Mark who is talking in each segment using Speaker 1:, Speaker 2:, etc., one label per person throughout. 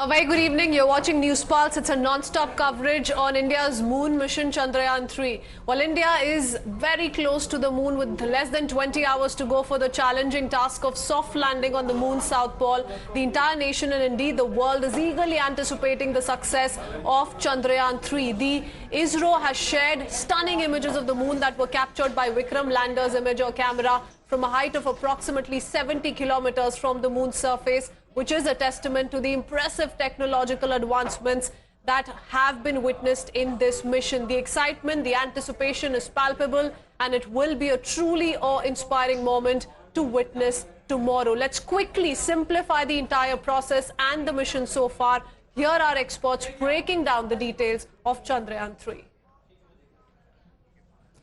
Speaker 1: A very good evening. You're watching News Pulse. It's a non-stop coverage on India's moon mission Chandrayaan-3. While India is very close to the moon with less than 20 hours to go for the challenging task of soft landing on the moon's south pole, the entire nation and indeed the world is eagerly anticipating the success of Chandrayaan-3. The ISRO has shared stunning images of the moon that were captured by Vikram lander's imager camera from a height of approximately 70 kilometers from the moon's surface, which is a testament to the impressive technological advancements that have been witnessed in this mission. The excitement, the anticipation is palpable, and it will be a truly awe-inspiring moment to witness tomorrow. Let's quickly simplify the entire process and the mission so far. Here are experts breaking down the details of Chandrayaan-3.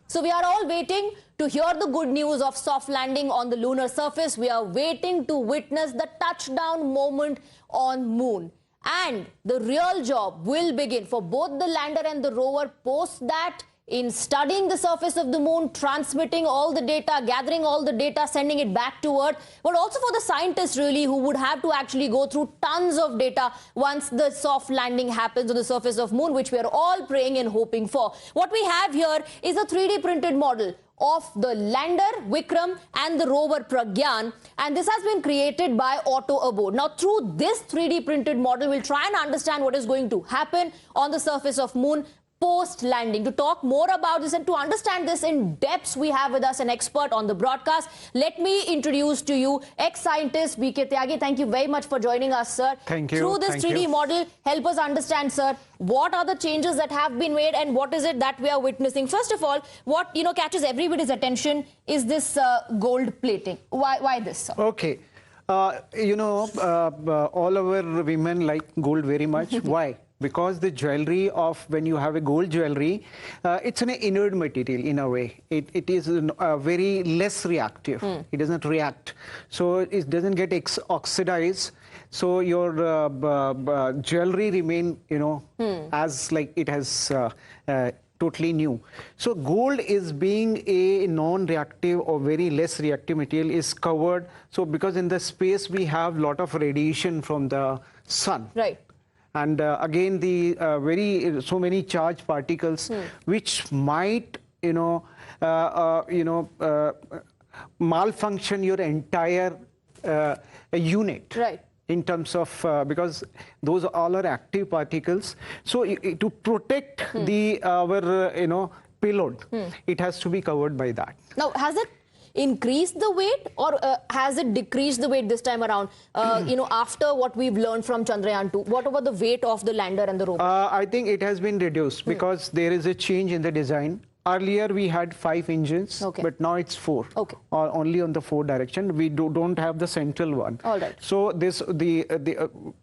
Speaker 2: So we are all waiting to hear the good news of soft landing on the lunar surface. We are waiting to witness the touchdown moment on moon. And the real job will begin for both the lander and the rover post that in studying the surface of the moon, transmitting all the data, gathering all the data, sending it back to Earth, but also for the scientists really who would have to actually go through tons of data once the soft landing happens on the surface of moon, which we are all praying and hoping for. What we have here is a 3D printed model of the lander Vikram and the rover Pragyan, and this has been created by Auto Abode. Now through this 3D printed model, we'll try and understand what is going to happen on the surface of moon post-landing. To talk more about this and to understand this in depth, we have with us an expert on the broadcast. Let me introduce to you ex-scientist B.K. Tyagi. Thank you very much for joining us, sir.
Speaker 3: Thank you.
Speaker 2: Through this 3D model, help us understand, sir, what are the changes that have been made and what is it that we are witnessing? First of all, what catches everybody's attention is this gold plating. Why this, sir?
Speaker 3: Okay. All our women like gold very much. Why? Because the jewelry of when you have a gold jewelry, it's an inert material in a way. It is very less reactive. It doesn't react. So it doesn't get oxidized. So your jewelry remain, as like it has totally new. So gold is being a non-reactive or very less reactive material is covered. So because in the space we have lot of radiation from the sun.
Speaker 2: Right.
Speaker 3: And again, the so many charged particles, which might, malfunction your entire unit.
Speaker 2: Right.
Speaker 3: In terms of because those all are active particles. So to protect our payload, it has to be covered by that.
Speaker 2: Now, has it increased the weight or has it decreased the weight this time around? After what we've learned from Chandrayaan-2, what about the weight of the lander and the rover?
Speaker 3: I think it has been reduced because there is a change in the design. Earlier we had 5 engines, but now it's 4.
Speaker 2: Okay.
Speaker 3: Only on the 4 direction. We don't have the central one.
Speaker 2: All right.
Speaker 3: So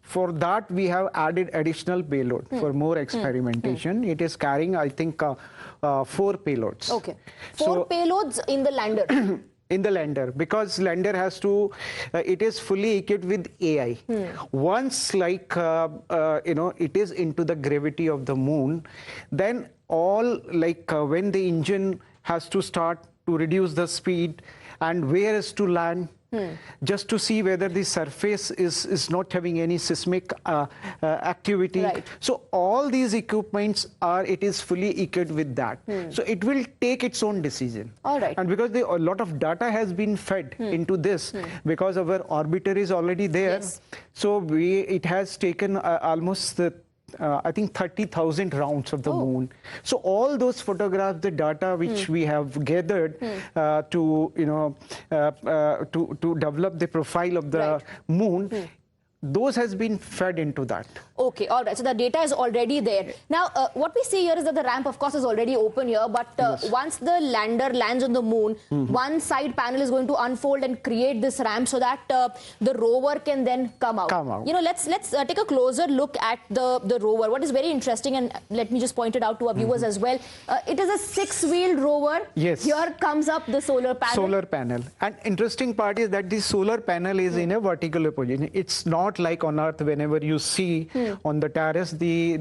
Speaker 3: for that we have added additional payload for more experimentation. It is carrying, I think, 4 payloads.
Speaker 2: Okay. 4 payloads in the lander.
Speaker 3: In the lander, because lander has to, it is fully equipped with AI. Once it is into the gravity of the moon, then all when the engine has to start to reduce the speed and where is to land, just to see whether the surface is not having any seismic activity.
Speaker 2: Right.
Speaker 3: So all these equipments it is fully equipped with that. So it will take its own decision.
Speaker 2: All right.
Speaker 3: And because a lot of data has been fed into this, because our orbiter is already there,
Speaker 2: yes.
Speaker 3: So it has taken almost I think 30,000 rounds of the moon. So all those photographs, the data which we have gathered to develop the profile of the moon, those has been fed into that.
Speaker 2: Okay, all right. So the data is already there. Now, what we see here is that the ramp, of course, is already open here. But
Speaker 3: yes.
Speaker 2: Once the lander lands on the moon, one side panel is going to unfold and create this ramp so that the rover can then come out. Let's take a closer look at the rover. What is very interesting, and let me just point it out to our viewers as well. It is a 6-wheeled rover.
Speaker 3: Yes.
Speaker 2: Here comes up the solar panel.
Speaker 3: Solar panel. And interesting part is that the solar panel is in a vertical position. It's not not like on Earth. Whenever you see on the terrace, the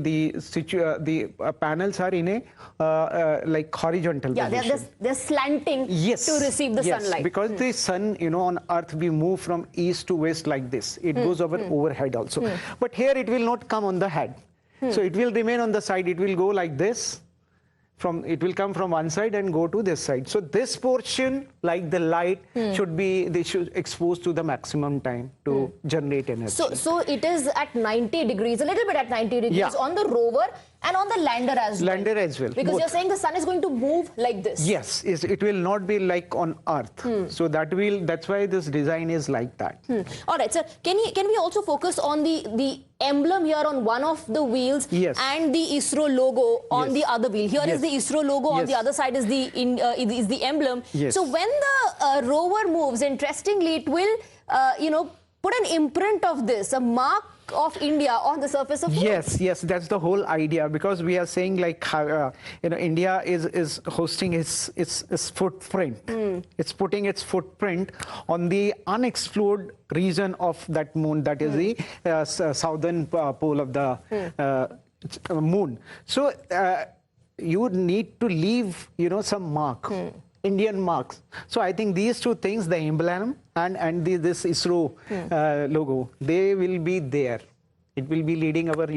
Speaker 3: panels are in a like horizontal position.
Speaker 2: They're slanting to receive the sunlight.
Speaker 3: Because the sun, on Earth we move from east to west like this. It goes over overhead also. But here it will not come on the head. So it will remain on the side. It will go like this. It will come from one side and go to this side. So this portion, like the light, they should expose to the maximum time to generate energy.
Speaker 2: So it is at 90 degrees, a little bit at 90 degrees on the rover and on the lander as well.
Speaker 3: Lander as well.
Speaker 2: Because you're saying the sun is going to move like this.
Speaker 3: Yes, it will not be like on Earth. So that's why this design is like that.
Speaker 2: All right, sir. Can we also focus on the emblem here on one of the wheels and the ISRO logo on the other wheel? Here is the ISRO logo, on the other side is the emblem. So when the rover moves, interestingly, it will put an imprint of this, a mark of India on the surface of Moon.
Speaker 3: Yes, that's the whole idea, because we are saying like India is hosting its footprint. It's putting its footprint on the unexplored region of that moon, that is the southern pole of the moon. So you would need to leave some mark. Indian marks. So I think these two things, the emblem and this ISRO logo, they will be there. It will be leading our,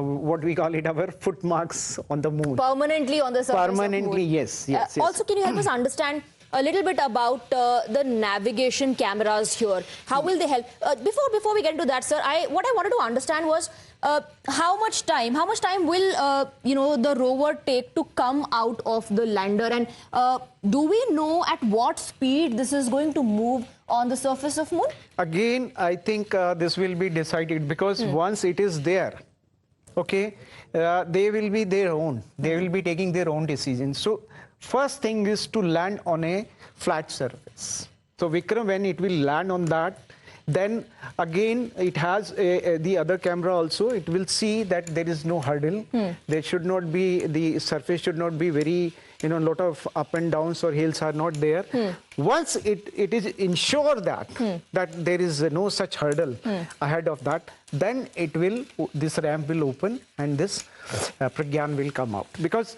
Speaker 3: what we call it, our footmarks on the moon.
Speaker 2: Permanently on the surface
Speaker 3: Permanently,
Speaker 2: of moon.
Speaker 3: Yes.
Speaker 2: Also, can you help us understand a little bit about the navigation cameras here? How will they help? Before we get into that, sir, what I wanted to understand was how much time will the rover take to come out of the lander, and do we know at what speed this is going to move on the surface of moon?
Speaker 3: Again, I think this will be decided, because once it is there, they will be their own. They will be taking their own decisions. So first thing is to land on a flat surface. So Vikram, when it will land on that, then again it has the other camera also. It will see that there is no hurdle. There should not be, the surface should not be very, lot of up and downs or hills are not there. Once it is ensure that there is no such hurdle ahead of that, then this ramp will open and this Pragyan will come out. Because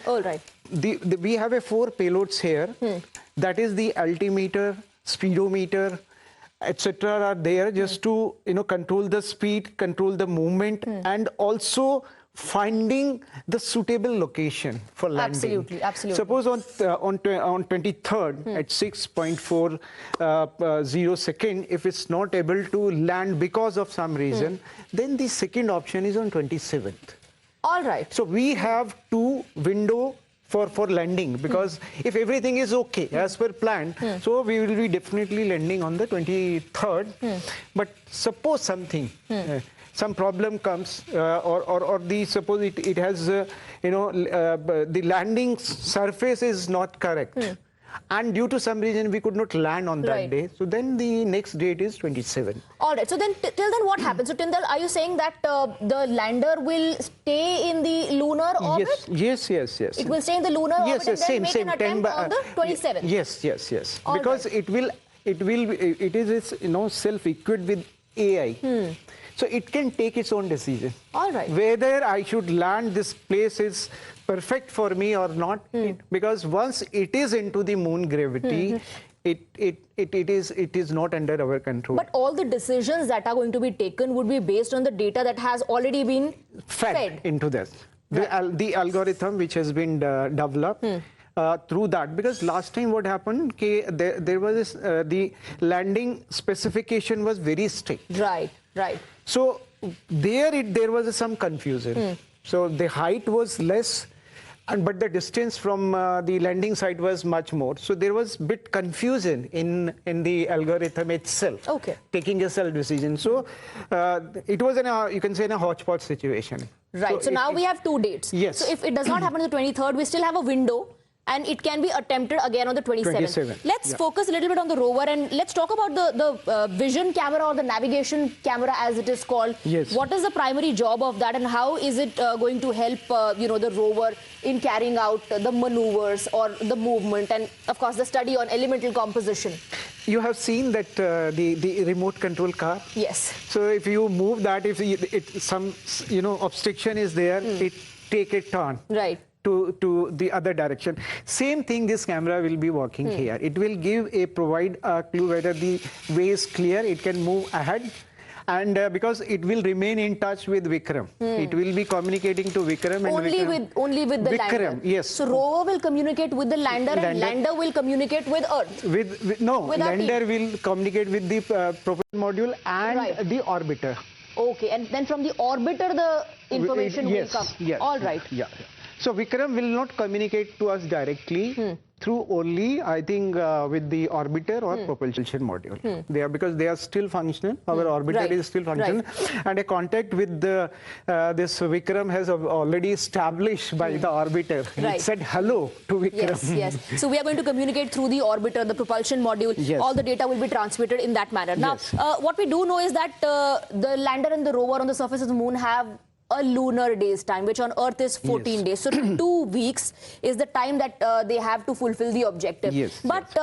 Speaker 3: we have 4 payloads here. That is the altimeter, speedometer, etc. are there just to control the speed, control the movement, and also finding the suitable location for landing.
Speaker 2: Absolutely.
Speaker 3: Suppose on 23rd at 6.40 second, if it's not able to land because of some reason, then the second option is on 27th.
Speaker 2: All right.
Speaker 3: So we have 2 window for landing, because if everything is okay as per plan, so we will be definitely landing on the 23rd. But suppose something, some problem comes, or suppose it has, the landing surface is not correct. And due to some reason we could not land on that day, so then the next date is 27.
Speaker 2: All right, so then till then what happens? So till then, are you saying that the lander will stay in the lunar orbit?
Speaker 3: Yes.
Speaker 2: It will stay in the lunar orbit and then make an attempt on the 27th?
Speaker 3: Yes. Because it is self-equipped with AI. So it can take its own decision.
Speaker 2: All right.
Speaker 3: Whether I should land, this place is perfect for me or not, because once it is into the moon gravity, it is not under our control.
Speaker 2: But all the decisions that are going to be taken would be based on the data that has already been fed
Speaker 3: into this. The algorithm which has been developed through that, because last time what happened, there was the landing specification was very strict.
Speaker 2: Right.
Speaker 3: So there was some confusion. So the height was less, but the distance from the landing site was much more. So there was bit confusion in the algorithm itself, taking a self decision. So it was you can say in a hodgepodge situation.
Speaker 2: Right. So now we have 2 dates.
Speaker 3: Yes.
Speaker 2: So if it does not happen on the 23rd, we still have a window, and it can be attempted again on the 27th. Let's focus a little bit on the rover, and let's talk about the vision camera, or the navigation camera as it is called.
Speaker 3: Yes.
Speaker 2: What is the primary job of that, and how is it going to help the rover in carrying out the maneuvers or the movement, and of course the study on elemental composition?
Speaker 3: You have seen that the remote control car.
Speaker 2: Yes.
Speaker 3: So if you move that, if some obstruction is there, it take a turn.
Speaker 2: Right.
Speaker 3: To the other direction. Same thing, this camera will be working here. It will provide a clue whether the way is clear. It can move ahead. And because it will remain in touch with Vikram, it will be communicating to Vikram. And
Speaker 2: only with the
Speaker 3: Vikram,
Speaker 2: lander.
Speaker 3: yes.
Speaker 2: So rover will communicate with the lander, and lander will communicate with Earth.
Speaker 3: Lander will communicate with the propulsion module and the orbiter.
Speaker 2: Okay, and then from the orbiter the information will come.
Speaker 3: Yes.
Speaker 2: All right.
Speaker 3: Yeah. So Vikram will not communicate to us directly through only, I think, with the orbiter or propulsion module. Because they are still functional. Our orbiter is still functional, and a contact with this Vikram has already established by the orbiter. It said hello to Vikram.
Speaker 2: Yes. So we are going to communicate through the orbiter, the propulsion module.
Speaker 3: Yes.
Speaker 2: All the data will be transmitted in that manner. Now, what we do know is that the lander and the rover on the surface of the moon have a lunar day's time, which on Earth is 14 days. So 2 weeks is the time that they have to fulfill the objective. But,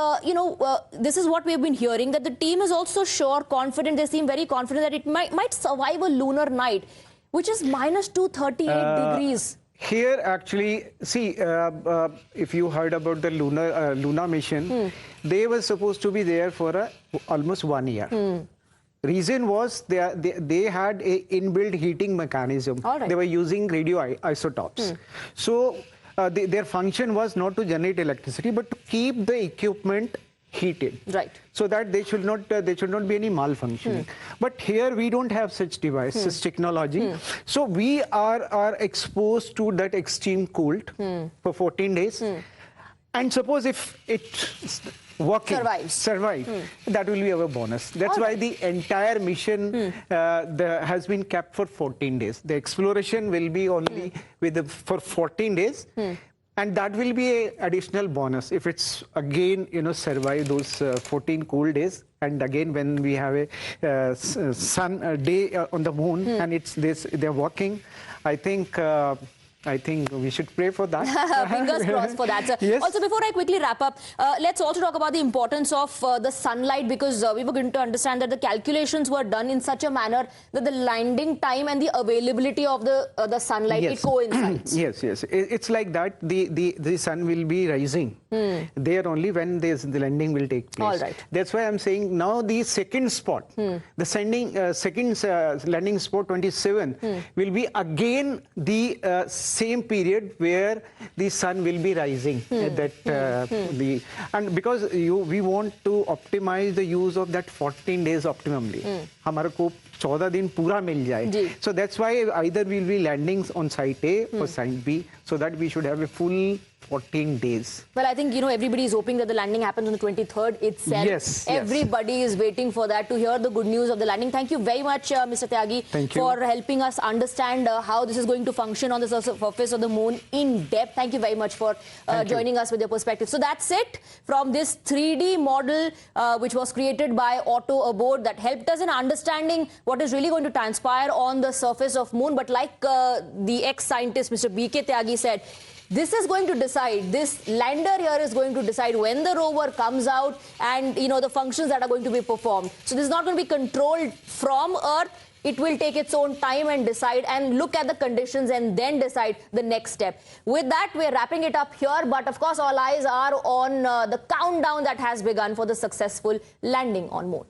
Speaker 2: this is what we've been hearing, that the team is also confident, they seem very confident that it might survive a lunar night, which is minus 238 degrees.
Speaker 3: Here, actually, see, if you heard about the lunar mission, they were supposed to be there for almost 1 year. Reason was they had a inbuilt heating mechanism. They were using radioisotopes. So their function was not to generate electricity, but to keep the equipment heated. So that there should not be any malfunctioning. But here we don't have such device, such technology. So we are exposed to that extreme cold for 14 days. And suppose if it survive, that will be our bonus. That's why the entire mission has been kept for 14 days. The exploration will be only for 14 days. And that will be an additional bonus if it's again, survive those 14 cool days. And again, when we have a sun day on the moon and they're walking, I think we should pray for that.
Speaker 2: Fingers crossed for that. Also, before I quickly wrap up, let's also talk about the importance of the sunlight, because we were going to understand that the calculations were done in such a manner that the landing time and the availability of the sunlight, it coincides.
Speaker 3: Yes. It's like that. The sun will be rising there only when the landing will take place. That's why I'm saying now the second spot, the second landing spot 27 will be again the same period where the sun will be rising. And because we want to optimize the use of that 14 days optimally. हमारे को 14 दिन पूरा मिल जाए. So that's why either we'll be landing on site A or site B, so that we should have a full 14 days.
Speaker 2: Well, I think, everybody is hoping that the landing happens on the 23rd itself. Everybody is waiting for that, to hear the good news of the landing. Thank you very much, Mr. Tyagi, for helping us understand how this is going to function on the surface of the moon in depth. Thank you very much for joining us with your perspective. So that's it from this 3D model, which was created by Auto Aboard, that helped us in understanding what is really going to transpire on the surface of moon. But like the ex-scientist, Mr. B.K. Tyagi said, this is going to decide, this lander here is going to decide when the rover comes out and, the functions that are going to be performed. So this is not going to be controlled from Earth. It will take its own time and decide and look at the conditions and then decide the next step. With that, we're wrapping it up here. But of course, all eyes are on the countdown that has begun for the successful landing on moon.